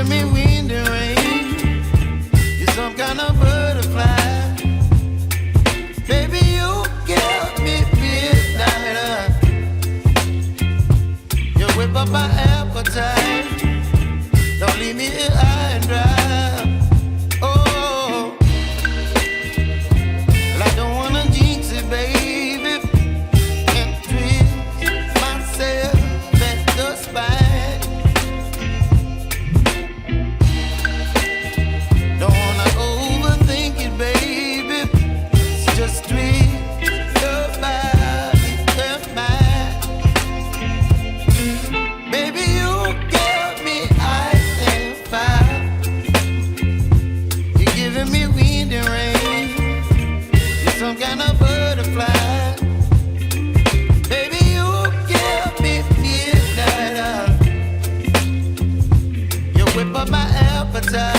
giving me wind and rain. You're some kind of butterfly. Baby, you give me midnight. You whip up my appetite. Don't leave me here high and dry. Oh, well, I don't wanna jinx it, baby, and twist myself at the spine. Don't wanna overthink it, baby. It's just twist your body and mine. Baby, you give me ice and fire. You're giving me wind and rain. You're some kind of butterfly. Baby, you give me midnight. You whip up my appetite.